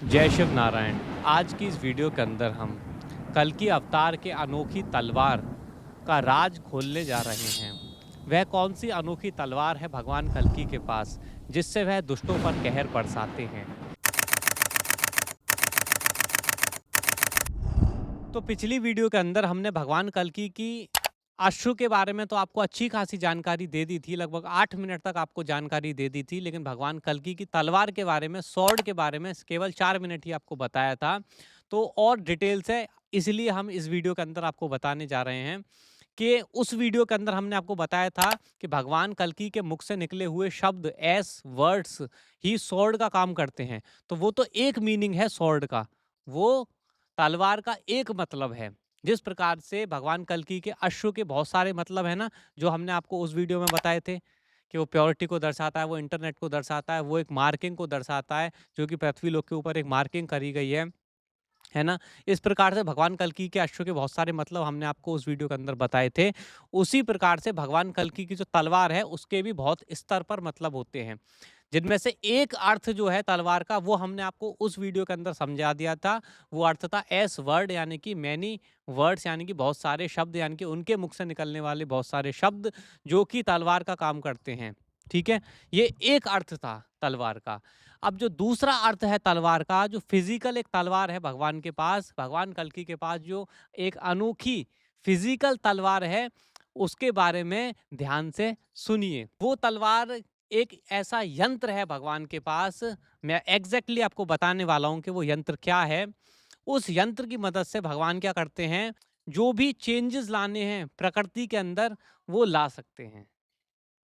जय शिव नारायण। आज की इस वीडियो के अंदर हम कल्कि अवतार के अनोखी तलवार का राज खोलने जा रहे हैं। वह कौन सी अनोखी तलवार है भगवान कल्कि के पास जिससे वह दुष्टों पर कहर बरसाते हैं। तो पिछली वीडियो के अंदर हमने भगवान कल्कि की अश्रु के बारे में तो आपको अच्छी खासी जानकारी दे दी थी, लगभग 8 मिनट तक आपको जानकारी दे दी थी। लेकिन भगवान कल्कि की तलवार के बारे में, स्वॉर्ड के बारे में केवल 4 मिनट ही आपको बताया था। तो और डिटेल्स है, इसलिए हम इस वीडियो के अंदर आपको बताने जा रहे हैं कि उस वीडियो के अंदर हमने आपको बताया था कि भगवान कल्कि के मुख से निकले हुए शब्द एस वर्ड्स ही स्वॉर्ड का काम करते हैं। तो वो तो एक मीनिंग है स्वॉर्ड का, वो तलवार का एक मतलब है। जिस प्रकार से भगवान कल्कि के अश्रु के बहुत सारे मतलब है ना, जो हमने आपको उस वीडियो में बताए थे कि वो प्योरिटी को दर्शाता है, वो इंटरनेट को दर्शाता है, वो एक मार्किंग को दर्शाता है जो कि पृथ्वी लोक के ऊपर एक मार्किंग करी गई है ना। इस प्रकार से भगवान कल्कि के अश्व के बहुत सारे मतलब हमने आपको उस वीडियो के अंदर बताए थे। उसी प्रकार से भगवान कल्कि की जो तलवार है उसके भी बहुत स्तर पर मतलब होते हैं, जिनमें से एक अर्थ जो है तलवार का वो हमने आपको उस वीडियो के अंदर समझा दिया था। वो अर्थ था एस वर्ड, यानी कि मैनी वर्ड्स, यानी कि बहुत सारे शब्द, यानी कि उनके मुख से निकलने वाले बहुत सारे शब्द जो कि तलवार का काम करते हैं। ठीक है, ये एक अर्थ था तलवार का। अब जो दूसरा अर्थ है तलवार का, जो फिजिकल एक तलवार है भगवान के पास, भगवान कल्कि के पास जो एक अनोखी फिजिकल तलवार है, उसके बारे में ध्यान से सुनिए। वो तलवार एक ऐसा यंत्र है भगवान के पास, मैं एग्जैक्टली आपको बताने वाला हूं कि वो यंत्र क्या है। उस यंत्र की मदद से भगवान क्या करते हैं, जो भी चेंजेस लाने हैं प्रकृति के अंदर वो ला सकते हैं।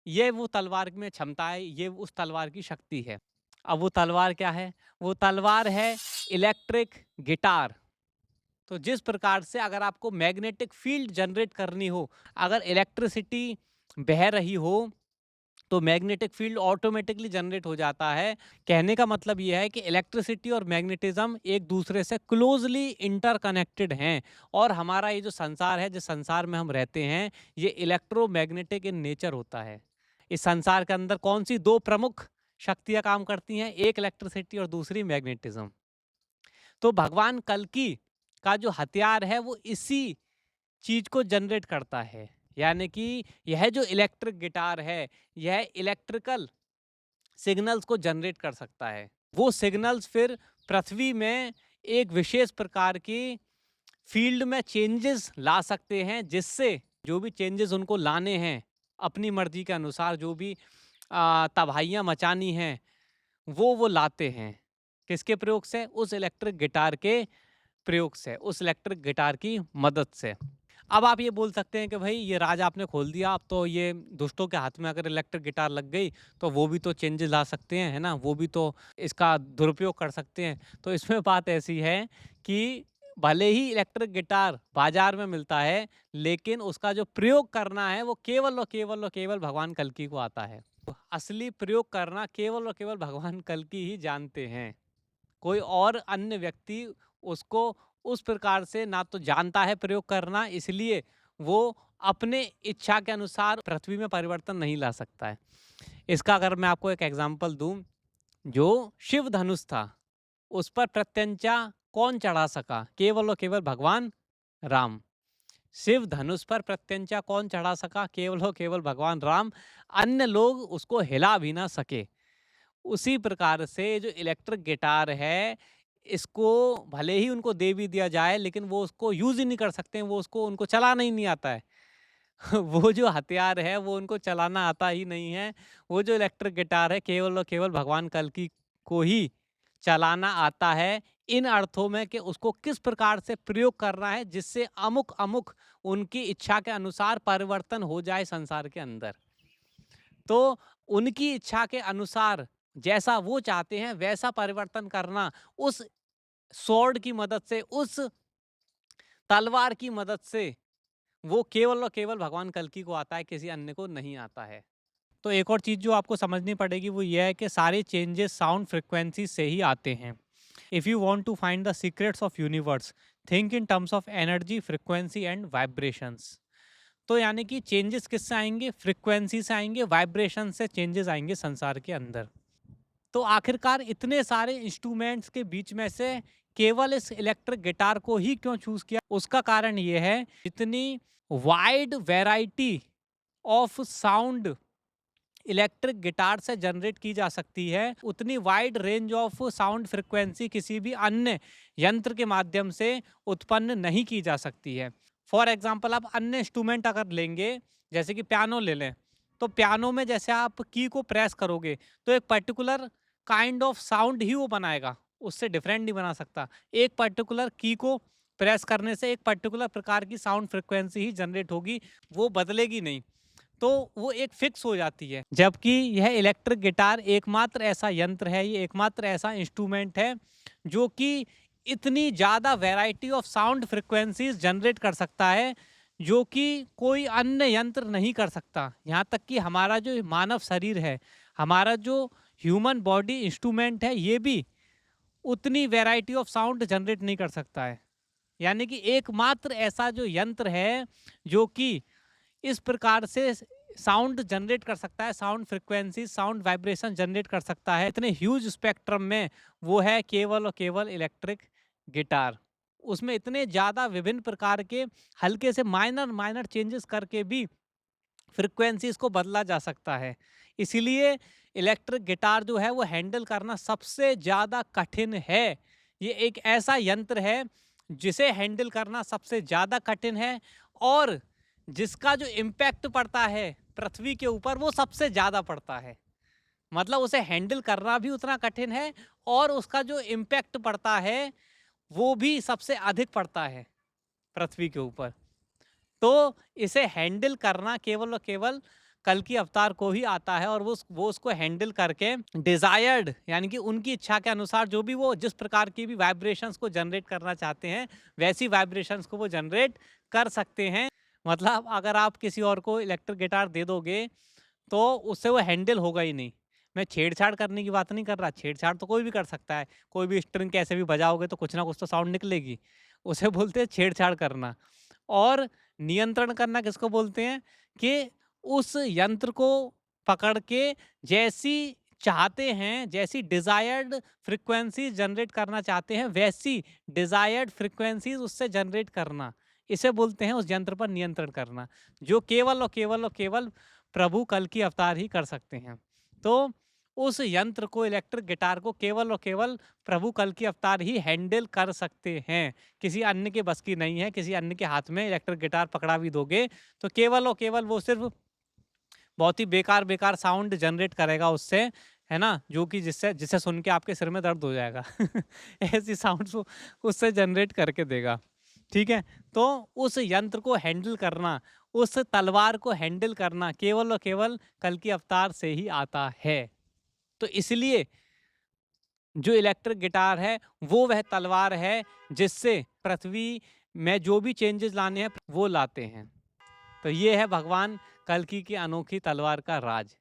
ये वो तलवार में क्षमता है, ये उस तलवार की शक्ति है। अब वो तलवार क्या है? वो तलवार है इलेक्ट्रिक गिटार। तो जिस प्रकार से अगर आपको मैग्नेटिक फील्ड जनरेट करनी हो, अगर इलेक्ट्रिसिटी बह रही हो तो मैग्नेटिक फील्ड ऑटोमेटिकली जनरेट हो जाता है। कहने का मतलब ये है कि इलेक्ट्रिसिटी और मैग्नेटिज्म एक दूसरे से क्लोजली इंटरकनेक्टेड हैं। और हमारा ये जो संसार है, जिस संसार में हम रहते हैं, ये इलेक्ट्रोमैग्नेटिक इन नेचर होता है। इस संसार के अंदर कौन सी दो प्रमुख शक्तियां काम करती हैं? एक इलेक्ट्रिसिटी और दूसरी मैग्नेटिज्म। तो भगवान कल्कि का जो हथियार है वो इसी चीज को जनरेट करता है। यानी कि यह जो इलेक्ट्रिक गिटार है, यह इलेक्ट्रिकल सिग्नल्स को जनरेट कर सकता है। वो सिग्नल्स फिर पृथ्वी में एक विशेष प्रकार की फील्ड में चेंजेस ला सकते हैं, जिससे जो भी चेंजेस उनको लाने हैं अपनी मर्जी के अनुसार, जो भी तबाहियां मचानी हैं, वो लाते हैं। किसके प्रयोग से? उस इलेक्ट्रिक गिटार के प्रयोग से, उस इलेक्ट्रिक गिटार की मदद से। अब आप ये बोल सकते हैं कि भाई ये राज आपने खोल दिया, अब तो ये दुष्टों के हाथ में अगर इलेक्ट्रिक गिटार लग गई तो वो भी तो चेंजेस ला सकते हैं, है ना, वो भी तो इसका दुरुपयोग कर सकते हैं। तो इसमें बात ऐसी है कि भले ही इलेक्ट्रिक गिटार बाजार में मिलता है, लेकिन उसका जो प्रयोग करना है वो केवल और केवल और केवल भगवान कल्कि को आता है। तो असली प्रयोग करना केवल और केवल भगवान कल्कि ही जानते हैं। कोई और अन्य व्यक्ति उसको उस प्रकार से ना तो जानता है प्रयोग करना, इसलिए वो अपने इच्छा के अनुसार पृथ्वी में परिवर्तन नहीं ला सकता है। इसका अगर मैं आपको एक एग्जांपल दूं, जो शिव धनुष था उस पर प्रत्यंचा कौन चढ़ा सका? केवल और केवल भगवान राम। शिव धनुष पर प्रत्यंचा कौन चढ़ा सका? केवल और केवल भगवान राम। अन्य लोग उसको हिला भी ना सके। उसी प्रकार से जो इलेक्ट्रिक गिटार है, इसको भले ही उनको दे भी दिया जाए, लेकिन वो उसको यूज़ ही नहीं कर सकते हैं, वो उसको उनको चलाना ही नहीं आता है। वो जो हथियार है वो उनको चलाना आता ही नहीं है। वो जो इलेक्ट्रिक गिटार है केवल और केवल भगवान कल्कि को ही चलाना आता है, इन अर्थों में कि उसको किस प्रकार से प्रयोग करना है जिससे अमुक अमुक उनकी इच्छा के अनुसार परिवर्तन हो जाए संसार के अंदर। तो उनकी इच्छा के अनुसार जैसा वो चाहते हैं वैसा परिवर्तन करना उस स्वॉर्ड की मदद से, उस तलवार की मदद से, वो केवल और केवल भगवान कल्कि को आता है, किसी अन्य को नहीं आता है। तो एक और चीज जो आपको समझनी पड़ेगी वो ये है कि सारे चेंजेस साउंड फ्रिक्वेंसी से ही आते हैं। If you want to find the secrets of universe, think in terms of energy, frequency and vibrations. तो यानी कि चेंजेस किससे आएंगे? फ्रिक्वेंसी से आएंगे, वाइब्रेशन से चेंजेस आएंगे संसार के अंदर। तो आखिरकार इतने सारे इंस्ट्रूमेंट्स के बीच में से केवल इस इलेक्ट्रिक गिटार को ही क्यों चूज किया? उसका कारण ये है, जितनी wide variety of sound electric guitar से जनरेट की जा सकती है, उतनी wide range of sound frequency किसी भी अन्य यंत्र के माध्यम से उत्पन्न नहीं की जा सकती है। फॉर एग्जाम्पल आप अन्य इंस्ट्रूमेंट अगर लेंगे, जैसे कि पियानो ले लें, तो पियानो में जैसे आप की को प्रेस करोगे तो एक पर्टिकुलर काइंड ऑफ साउंड ही वो बनाएगा, उससे डिफरेंट नहीं बना सकता। एक पर्टिकुलर की को प्रेस करने से एक पर्टिकुलर प्रकार की साउंड फ्रिक्वेंसी ही जनरेट होगी, वो बदलेगी नहीं, तो वो एक फिक्स हो जाती है। जबकि यह इलेक्ट्रिक गिटार एकमात्र ऐसा यंत्र है, ये एकमात्र ऐसा इंस्ट्रूमेंट है जो कि इतनी ज़्यादा variety of sound frequencies generate कर सकता है, जो कि कोई अन्य यंत्र नहीं कर सकता। यहाँ तक कि हमारा जो मानव शरीर है, हमारा जो ह्यूमन बॉडी इंस्ट्रूमेंट है, ये भी उतनी वैरायटी ऑफ साउंड जनरेट नहीं कर सकता है। यानी कि एकमात्र ऐसा जो यंत्र है जो कि इस प्रकार से साउंड जनरेट कर सकता है, sound frequency, sound vibration generate कर सकता है इतने ह्यूज स्पेक्ट्रम में, वो है केवल और केवल इलेक्ट्रिक गिटार। उसमें इतने ज़्यादा विभिन्न प्रकार के हल्के से माइनर माइनर चेंजेस करके भी फ्रिक्वेंसीज को बदला जा सकता है। इसीलिए इलेक्ट्रिक गिटार जो है वो हैंडल करना सबसे ज़्यादा कठिन है। ये एक ऐसा यंत्र है जिसे हैंडल करना सबसे ज़्यादा कठिन है, और जिसका जो इम्पैक्ट पड़ता है पृथ्वी के ऊपर वो सबसे ज़्यादा पड़ता है। मतलब उसे हैंडल करना भी उतना कठिन है, और उसका जो इम्पैक्ट पड़ता है वो भी सबसे अधिक पड़ता है पृथ्वी के ऊपर। तो इसे हैंडल करना केवल और केवल कल्कि अवतार को ही आता है, और वो उसको हैंडल करके डिजायर्ड, यानी कि उनकी इच्छा के अनुसार जो भी वो जिस प्रकार की भी वाइब्रेशंस को जनरेट करना चाहते हैं, वैसी वाइब्रेशंस को वो जनरेट कर सकते हैं। मतलब अगर आप किसी और को इलेक्ट्रिक गिटार दे दोगे तो उससे वो हैंडल होगा ही नहीं। मैं छेड़छाड़ करने की बात नहीं कर रहा, छेड़छाड़ तो कोई भी कर सकता है, कोई भी स्ट्रिंग कैसे भी बजाओगे तो कुछ ना कुछ तो साउंड निकलेगी, उसे बोलते हैं छेड़छाड़ करना। और नियंत्रण करना किसको बोलते हैं, कि उस यंत्र को पकड़ के जैसी चाहते हैं, जैसी डिजायर्ड फ्रिक्वेंसीज जनरेट करना चाहते हैं, वैसी डिजायर्ड फ्रिक्वेंसीज उससे जनरेट करना, इसे बोलते हैं उस यंत्र पर नियंत्रण करना, जो केवल और केवल और केवल प्रभु कल्कि अवतार ही कर सकते हैं। तो उस यंत्र को, इलेक्ट्रिक गिटार को, केवल और केवल प्रभु कल्कि अवतार ही हैंडल कर सकते हैं, किसी अन्य के बस की नहीं है। किसी अन्य के हाथ में इलेक्ट्रिक गिटार पकड़ा भी दोगे तो केवल और केवल वो सिर्फ बहुत ही बेकार बेकार साउंड जनरेट करेगा उससे, है ना, जो कि जिससे जिसे सुन के आपके सिर में दर्द हो जाएगा ऐसी साउंड्स वो उससे जनरेट करके देगा। ठीक है, तो उस यंत्र को हैंडल करना, उस तलवार को हैंडल करना केवल और केवल कल्कि अवतार से ही आता है। तो इसलिए जो इलेक्ट्रिक गिटार है वो वह तलवार है जिससे पृथ्वी में जो भी चेंजेस लाने हैं वो लाते हैं। तो ये है भगवान कल्कि की अनोखी तलवार का राज।